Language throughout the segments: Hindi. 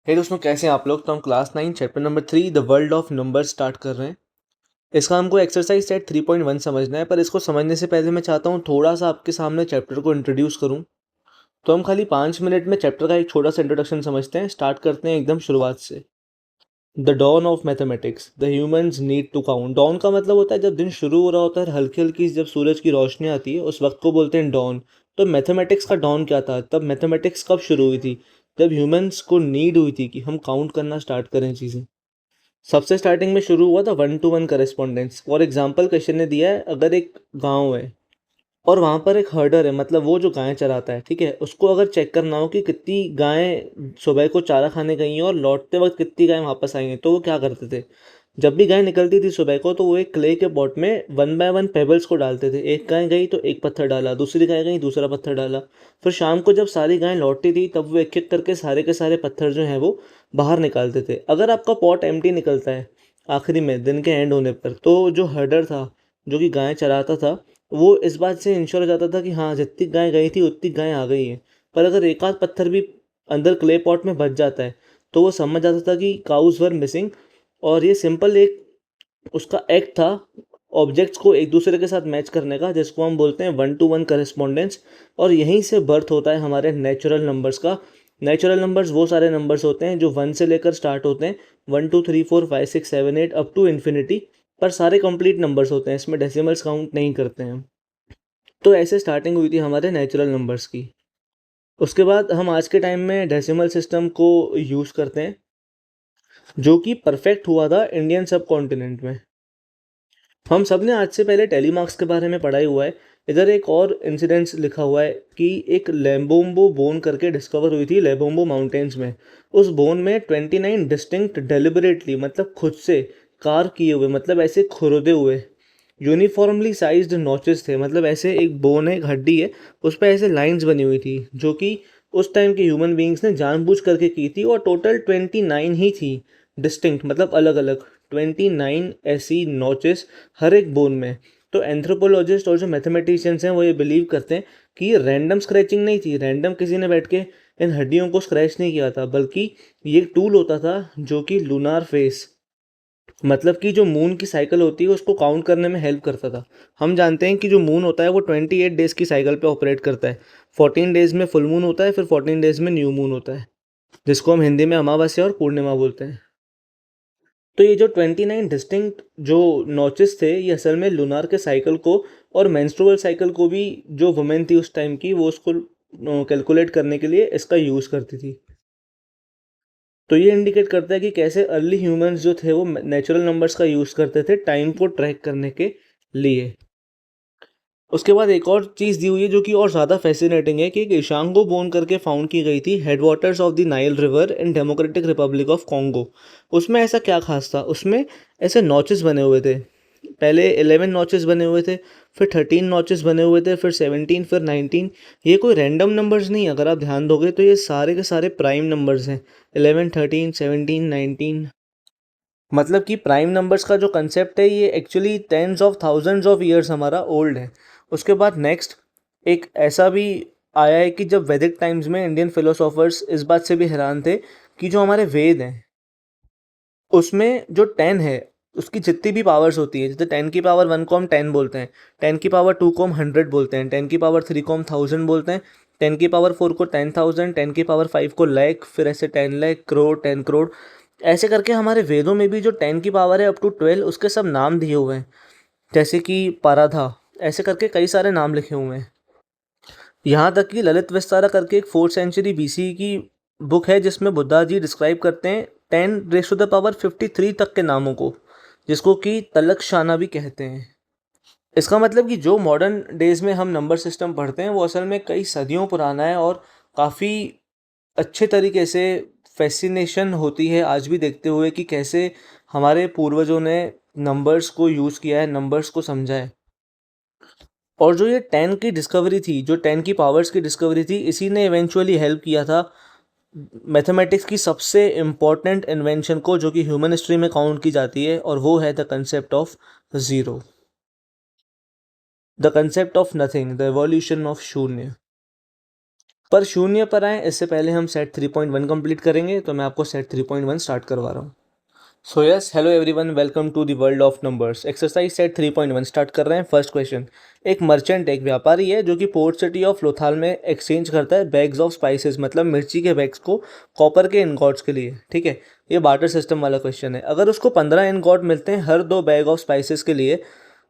हे दोस्तों, कैसे हैं आप लोग। तो हम class 9 chapter number 3 the world of numbers start कर रहे हैं। इसका हमको एक्सरसाइज सेट 3.1 समझना है, पर इसको समझने से पहले मैं चाहता हूँ थोड़ा सा आपके सामने चैप्टर को इंट्रोड्यूस करूँ। तो हम खाली 5 मिनट में चैप्टर का एक छोटा सा इंट्रोडक्शन समझते हैं। स्टार्ट करते हैं एकदम शुरुआत से। The dawn of mathematics the humans need to count. Dawn का मतलब होता है जब दिन शुरू हो रहा होता है, हल्की हल्की जब सूरज की रोशनी आती है उस वक्त को बोलते हैं डॉन। तो मैथमेटिक्स का डॉन क्या था, तब मैथमेटिक्स कब शुरू हुई थी? जब ह्यूमंस को नीड हुई थी कि हम काउंट करना स्टार्ट करें चीज़ें। सबसे स्टार्टिंग में शुरू हुआ था 1-to-1 correspondence. For example question ने दिया है, अगर एक गांव है और वहाँ पर एक हर्डर है, मतलब वो जो गायें चराता है, ठीक है, उसको अगर चेक करना हो कि कितनी गायें सुबह को चारा खाने गई हैं और लौटते वक्त कितनी गायें वापस आई हैं, तो वो क्या करते थे। जब भी गाय निकलती थी सुबह को तो वो एक क्ले के पॉट में 1 बाय 1 पेबल्स को डालते थे। एक गाय गई तो एक पत्थर डाला, दूसरी गाय गई दूसरा पत्थर डाला। फिर शाम को जब सारी गायें लौटती थी तब वो एक एक करके सारे के सारे पत्थर जो हैं वो बाहर निकालते थे। अगर आपका पॉट एम्प्टी निकलता है आखिरी में दिन के एंड होने पर, तो जो हर्डर था, जो कि गायें चराता था, वो इस बात से इंश्योर हो जाता था कि हाँ, जितनी गाय गई थी उतनी गायें आ गई हैं। पर अगर एक आध पत्थर भी अंदर क्ले पॉट में बच जाता है तो वो समझ जाता था कि काउज वर मिसिंग। और ये सिंपल एक उसका एक्ट था ऑब्जेक्ट्स को एक दूसरे के साथ मैच करने का, जिसको हम बोलते हैं 1-to-1 करेस्पॉन्डेंस। और यहीं से बर्थ होता है हमारे नेचुरल नंबर्स का। नेचुरल नंबर्स वो सारे नंबर्स होते हैं जो 1 से लेकर स्टार्ट होते हैं, 1 2 3 4 5 6 7 8 अप टू इन्फिनिटी। पर सारे कंप्लीट नंबर्स होते हैं, इसमें डेसिमल्स काउंट नहीं करते हैं हम। तो ऐसे स्टार्टिंग हुई थी हमारे नेचुरल नंबर्स की। उसके बाद हम आज के टाइम में डेसिमल सिस्टम को यूज़ करते हैं, जो कि परफेक्ट हुआ था इंडियन सब कॉन्टिनेंट में। हम सब ने आज से पहले टेलीमार्क्स के बारे में पढ़ा ही हुआ है। इधर एक और इंसिडेंस लिखा हुआ है कि एक लेम्बोम्बो बोन करके डिस्कवर हुई थी लेम्बोम्बो माउंटेन्स में। उस बोन में 29 डिस्टिंक्ट डेलिबरेटली, मतलब खुद से कार किए हुए, मतलब ऐसे खुरदे हुए यूनिफॉर्मली साइज्ड नॉचेस थे। मतलब ऐसे एक बोन है, एक हड्डी है, उस पर ऐसे लाइंस बनी हुई थी, जो कि उस टाइम के ह्यूमन बींग्स ने जानबूझ करके की थी। और टोटल 29 ही थी डिस्टिंक्ट, मतलब अलग अलग 29 ऐसी नॉचेस हर एक बोन में। तो एंथ्रोपोलॉजिस्ट और जो मैथमेटिशियंस हैं वो ये बिलीव करते हैं कि ये रैंडम स्क्रैचिंग नहीं थी, रैंडम किसी ने बैठ के इन हड्डियों को स्क्रैच नहीं किया था, बल्कि ये एक टूल होता था जो कि लूनार फेस, मतलब कि जो मून की साइकिल होती है उसको काउंट करने में हेल्प करता था। हम जानते हैं कि जो मून होता है वो 28 डेज की साइकिल पे ऑपरेट करता है। 14 डेज में फुल मून होता है, फिर 14 डेज में न्यू मून होता है, जिसको हम हिंदी में अमावस्या और पूर्णिमा बोलते हैं। तो ये जो 29 डिस्टिंक्ट जो नॉचेस थे, ये असल में लूनार के साइकिल को और मेंस्ट्रुअल साइकिल को भी, जो वुमेन थी उस टाइम की, वो उसको कैलकुलेट करने के लिए इसका यूज़ करती थी। तो ये इंडिकेट करता है कि कैसे अर्ली ह्यूमंस जो थे वो नेचुरल नंबर्स का यूज़ करते थे टाइम को ट्रैक करने के लिए। उसके बाद एक और चीज़ दी हुई है जो कि और ज़्यादा फैसिनेटिंग है, कि एक इशांगो बोन करके फाउंड की गई थी head waters of the Nile river in democratic Republic of Congo. उसमें ऐसा क्या खास था, उसमें ऐसे नॉचेस बने हुए थे। पहले 11 नॉचेस बने हुए थे, फिर 13 नॉचेस बने हुए थे, फिर 17, फिर 19। ये कोई रैंडम नंबर्स नहीं, अगर आप ध्यान दोगे तो ये सारे के सारे प्राइम नंबर्स हैं। 11, 13, 17, 19। मतलब कि प्राइम नंबर्स का जो कंसेप्ट है ये actually tens of thousands of years हमारा ओल्ड है। उसके बाद नेक्स्ट एक ऐसा भी आया है कि जब वैदिक टाइम्स में इंडियन फिलोसोफर्स इस बात से भी हैरान थे कि जो हमारे वेद हैं उसमें जो 10 है उसकी जितनी भी पावर्स होती है, जैसे 10 की पावर 1 को हम 10 बोलते हैं, 10 की पावर 2 को हम 100 बोलते हैं, 10 की पावर 3 को हम 1000 बोलते हैं, 10 की पावर 4 को 10,000, 10 की पावर 5 को लाख, फिर ऐसे 10 लाख, करोड़, 10 करोड़। ऐसे करके हमारे वेदों में भी जो 10 की पावर है अप टू 12, उसके सब नाम दिए हुए हैं, जैसे कि पाराधा, ऐसे करके कई सारे नाम लिखे हुए हैं। यहाँ तक कि ललित विस्तारा करके एक 4th century BC की बुक है जिसमें बुद्धा जी डिस्क्राइब करते हैं 10 raised to the power 53 तक के नामों को, जिसको कि तलक्षाना भी कहते हैं। इसका मतलब कि जो मॉडर्न डेज में हम नंबर सिस्टम पढ़ते हैं वो असल में कई सदियों पुराना है, और काफ़ी अच्छे तरीके से फैसिनेशन होती है आज भी देखते हुए कि कैसे हमारे पूर्वजों ने नंबर्स को यूज़ किया है, नंबर्स को समझा है। और जो ये 10 की डिस्कवरी थी, जो 10 की पावर्स की डिस्कवरी थी, इसी ने इवेंचुअली हेल्प किया था मैथमेटिक्स की सबसे इम्पॉर्टेंट इन्वेंशन को, जो कि ह्यूमन हिस्ट्री में काउंट की जाती है, और वो है the concept of zero, the concept of nothing, the evolution of शून्य। पर शून्य पर आए इससे पहले हम सेट 3.1 कंप्लीट करेंगे, तो मैं आपको सेट 3.1 स्टार्ट करवा रहा हूँ। So yes, hello everyone, welcome to the world of numbers. Exercise set 3.1 start कर रहे हैं। फर्स्ट क्वेश्चन, एक मर्चेंट, एक व्यापारी है जो कि पोर्ट सिटी ऑफ लोथाल में एक्सचेंज करता है बैग्स ऑफ स्पाइसेस, मतलब मिर्ची के बैग्स को कॉपर के इनगॉट्स के लिए। ठीक है, ये बार्टर सिस्टम वाला क्वेश्चन है। अगर उसको 15 इनगॉट मिलते हैं हर 2 बैग ऑफ स्पाइसेस के लिए,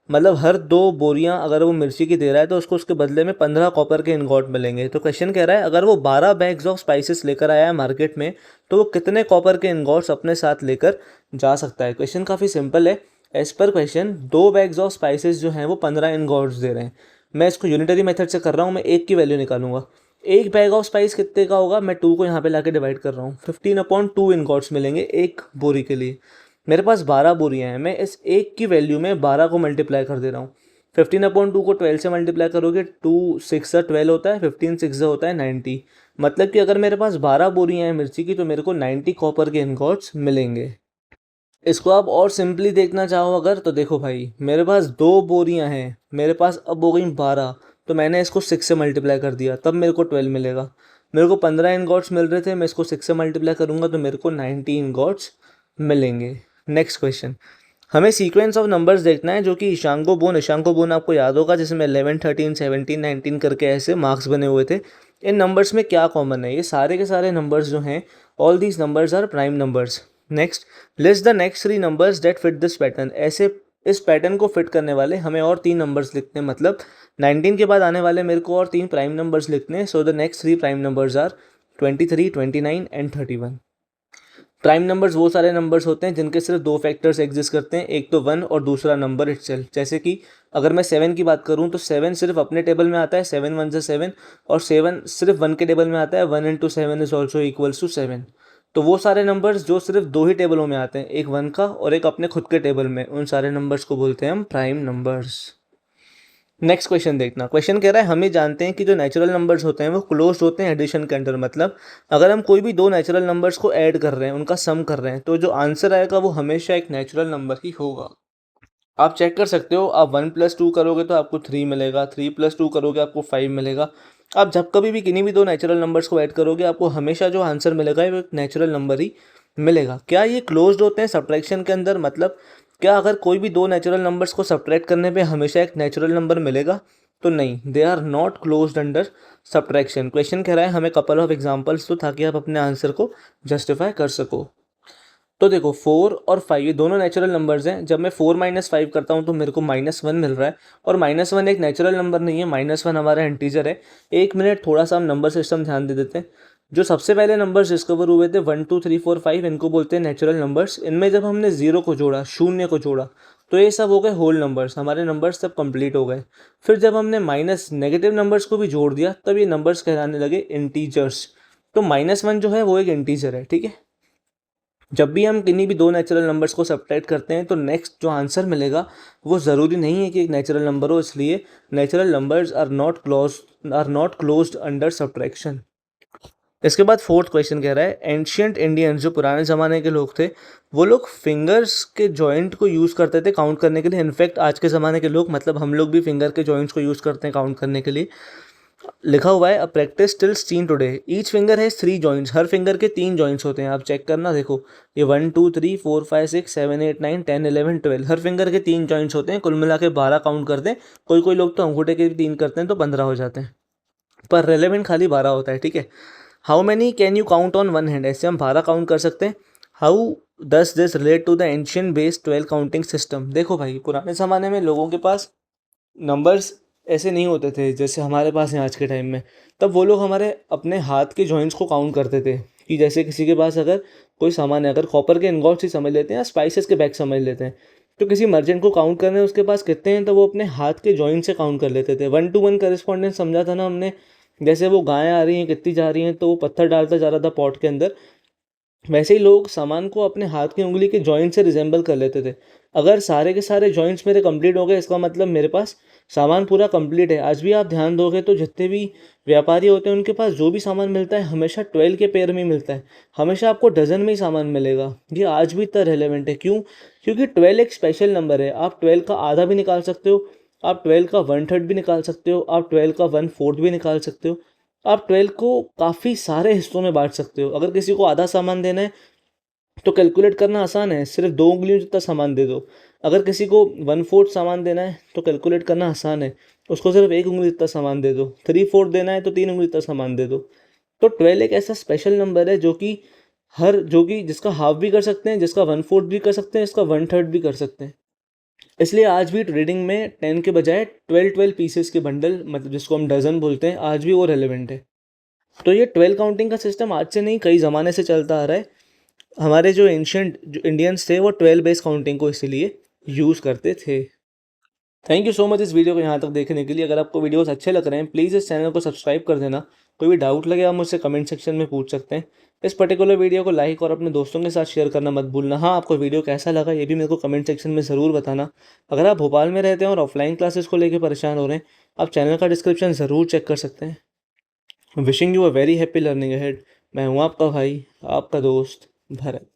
मतलब हर 2 बोरियां अगर वो मिर्ची की दे रहा है तो उसको उसके बदले में 15 कॉपर के इनगॉट मिलेंगे। तो क्वेश्चन कह रहा है अगर वो 12 बैग्स ऑफ स्पाइसेस लेकर आया है मार्केट में, तो वो कितने कॉपर के इनगॉट्स अपने साथ लेकर जा सकता है। क्वेश्चन काफ़ी सिंपल है। As per question 2 bags of spices जो हैं वो 15 इनगॉट्स दे रहे हैं। मैं इसको यूनिटरी मेथड से कर रहा हूँ, मैं एक की वैल्यू निकालूंगा। एक बैग ऑफ स्पाइस कितने का होगा, मैं 2 को यहाँ पे लाके डिवाइड कर रहा हूँ। 15/2 इनगॉट्स मिलेंगे एक बोरी के लिए। मेरे पास 12 बोरियां हैं, मैं इस एक की वैल्यू में 12 को मल्टीप्लाई कर दे रहा हूँ। 15/2 को 12 से मल्टीप्लाई करोगे, 2 6 12 होता है, 15 6 होता है 90। मतलब कि अगर मेरे पास 12 बोरियां हैं मिर्ची की तो मेरे को 90 कॉपर के इनगॉट्स मिलेंगे। इसको आप और सिंपली देखना चाहो अगर, तो देखो भाई, मेरे पास 2 बोरियां हैं, मेरे पास अब हो गई 12, तो मैंने इसको 6 से मल्टीप्लाई कर दिया, तब मेरे को 12 मिलेगा। मेरे को 15 इनगॉट्स मिल रहे थे, मैं इसको 6 से मल्टीप्लाई करूंगा तो मेरे को 90 इनगॉट्स मिलेंगे। नेक्स्ट क्वेश्चन, हमें सीक्वेंस ऑफ नंबर्स देखना है जो कि ईशांको बोन आपको याद होगा, जिसमें 11 13 17 19 करके ऐसे मार्क्स बने हुए थे। इन नंबर्स में क्या कॉमन है, ये सारे के सारे नंबर्स जो हैं, all these numbers are prime numbers. Next, list the next 3 numbers that fit this pattern. ऐसे इस पैटर्न को फिट करने वाले हमें और 3 नंबर्स लिखते हैं, मतलब 19 के बाद आने वाले मेरे को और 3 प्राइम नंबर्स लिखते हैं। So the next 3 prime numbers are 23 29 and 31। Prime numbers वो सारे नंबर्स होते हैं जिनके सिर्फ 2 फैक्टर्स एग्जिस्ट करते हैं, एक तो 1 और दूसरा नंबर इटसेल्फ। जैसे कि अगर मैं 7 की बात करूं तो 7 सिर्फ अपने टेबल में आता है, 7 1 से 7, और 7 सिर्फ 1 के टेबल में आता है, 1 into 7 is also equals to 7। तो वो सारे नंबर्स जो सिर्फ 2 ही टेबलों में आते हैं, एक 1 का और एक अपने खुद के टेबल में, उन सारे नंबर्स को बोलते हैं हम प्राइम नंबर्स। नेक्स्ट क्वेश्चन देखना। क्वेश्चन कह रहा है हम ही जानते हैं कि जो नेचुरल नंबर्स होते हैं वो क्लोज्ड होते हैं एडिशन के अंदर, मतलब अगर हम कोई भी 2 नेचुरल नंबर्स को ऐड कर रहे हैं, उनका सम कर रहे हैं, तो जो आंसर आएगा वो हमेशा एक नेचुरल नंबर ही होगा। आप चेक कर सकते हो, आप 1 + 2 करोगे तो आपको 3 मिलेगा, 3 + 2 करोगे आपको 5 मिलेगा। आप जब कभी भी किन्हीं भी 2 नेचुरल नंबर्स को ऐड करोगे आपको हमेशा जो आंसर मिलेगा वो एक नेचुरल नंबर ही मिलेगा। क्या ये क्लोज्ड होते हैं सब्ट्रैक्शन के अंदर, मतलब क्या अगर कोई भी 2 नेचुरल नंबर्स को सब्ट्रैक्ट करने पे हमेशा एक नेचुरल नंबर मिलेगा, तो नहीं, they are not closed under subtraction. Question कह रहा है हमें कपल ऑफ एग्जांपल्स दो ताकि आप अपने आंसर को जस्टिफाई कर सको। तो देखो 4 और 5 ये दोनों नेचुरल नंबर्स हैं। जब मैं 4 - 5 करता हूँ तो मेरे को -1 मिल रहा है, और -1 एक नेचुरल नंबर नहीं है, -1 हमारा इंटीजर है। 1 मिनट थोड़ा सा हम नंबर सिस्टम ध्यान दे देते हैं। जो सबसे पहले नंबर्स डिस्कवर हुए थे 1 2 3 4 5, इनको बोलते हैं नेचुरल नंबर्स। इनमें जब हमने 0 को जोड़ा, शून्य को जोड़ा, तो ये सब हो गए होल नंबर्स, हमारे नंबर्स सब कंप्लीट हो गए। फिर जब हमने माइनस नेगेटिव नंबर्स को भी जोड़ दिया तब ये नंबर्स कहलाने लगे इंटीजर्स। तो -1 जो है वो एक इंटीजर है, ठीक है। जब भी हम किन्हीं भी 2 नेचुरल नंबर्स को सब्ट्रैक्ट करते हैं तो नेक्स्ट जो आंसर मिलेगा वो ज़रूरी नहीं है कि एक नेचुरल नंबर हो, इसलिए natural numbers are not closed under subtraction. इसके बाद फोर्थ क्वेश्चन कह रहा है एंशियंट इंडियंस, जो पुराने ज़माने के लोग थे, वो लोग फिंगर्स के जॉइंट को यूज़ करते थे काउंट करने के लिए। इनफैक्ट आज के ज़माने के लोग, मतलब हम लोग भी फिंगर के जॉइंट्स को यूज़ करते हैं काउंट करने के लिए। लिखा हुआ है a practice still seen today, each finger has 3 joints. हर फिंगर के 3 जॉइंट्स होते हैं। आप चेक करना, देखो ये 1 2 3 4 5 6 7 8 9 10 11 12, हर फिंगर के 3 जॉइंट्स होते हैं। कुल मिला के 12 काउंट करते हैं। कोई कोई लोग तो अंगूठे के भी 3 करते हैं तो 15 हो जाते हैं, पर रेलेवेंट खाली 12 होता है, ठीक है। How many can you count on one hand, ऐसे हम 12 काउंट कर सकते हैं। How does this relate to the ancient based 12 counting system. देखो भाई, पुराने ज़माने में लोगों के पास नंबर्स ऐसे नहीं होते थे जैसे हमारे पास हैं आज के टाइम में। तब वो लोग हमारे अपने हाथ के जॉइंट्स को काउंट करते थे, कि जैसे किसी के पास अगर कोई सामान है, अगर कॉपर के इनगॉट्स ही समझ लेते हैं या स्पाइसेस के बैग समझ लेते हैं, तो किसी मर्चेंट को काउंट करने उसके पास कितने हैं तो वो अपने हाथ के जॉइंट से काउंट कर लेते थे। 1 to 1 करेस्पॉन्डेंस समझा था ना हमने। जैसे वो गायें आ रही हैं, कितनी जा रही हैं, तो वो पत्थर डालता जा रहा था पॉट के अंदर, वैसे ही लोग सामान को अपने हाथ की उंगली के जॉइंट से रिजेंबल कर लेते थे। अगर सारे के सारे जॉइंट्स मेरे कंप्लीट हो गए, इसका मतलब मेरे पास सामान पूरा कंप्लीट है। आज भी आप ध्यान दोगे तो जितने भी व्यापारी होते हैं उनके पास जो भी सामान मिलता है हमेशा 12 के पेयर में ही मिलता है, हमेशा आपको डजन में ही सामान मिलेगा। ये आज भी इतना रेलेवेंट है, क्यों? क्योंकि 12 एक स्पेशल नंबर है। आप 12 का आधा भी निकाल सकते हो, आप 12 का 1/3 भी निकाल सकते हो, आप 12 का 1/4 भी निकाल सकते हो। आप 12 को काफ़ी सारे हिस्सों में बांट सकते हो। अगर किसी को आधा सामान देना है तो कैलकुलेट करना आसान है, सिर्फ 2 उंगलियों जितना सामान दे दो। अगर किसी को 1/4 सामान देना है तो कैलकुलेट करना आसान है, उसको सिर्फ 1 उंगली जितना सामान दे दो। 3/4 देना है तो 3 उंगली जितना सामान दे दो। तो 12 एक ऐसा स्पेशल नंबर है जो कि जिसका हाफ भी कर सकते हैं, जिसका 1/4 भी कर सकते हैं, इसका 1/3 भी कर सकते हैं। इसलिए आज भी ट्रेडिंग में 10 के बजाय 12 पीसेस के बंडल, मतलब जिसको हम डजन बोलते हैं, आज भी वो रेलिवेंट है। तो ये 12 काउंटिंग का सिस्टम आज से नहीं, कई ज़माने से चलता आ रहा है। हमारे जो एंशियंट जो इंडियंस थे वो 12 बेस काउंटिंग को इसीलिए यूज़ करते थे। थैंक यू सो मच इस वीडियो को यहाँ तक देखने के लिए। अगर आपको वीडियोस अच्छे लग रहे हैं प्लीज़ इस चैनल को सब्सक्राइब कर देना। कोई भी डाउट लगे आप मुझसे कमेंट सेक्शन में पूछ सकते हैं। इस पर्टिकुलर वीडियो को लाइक और अपने दोस्तों के साथ शेयर करना मत भूलना। हाँ, आपको वीडियो कैसा लगा ये भी मेरे को कमेंट सेक्शन में ज़रूर बताना। अगर आप भोपाल में रहते हैं और ऑफलाइन क्लासेस को लेकर परेशान हो रहे हैं, आप चैनल का डिस्क्रिप्शन ज़रूर चेक कर सकते हैं। Wishing you a very happy learning ahead. मैं हूँ आपका भाई, आपका दोस्त भरत।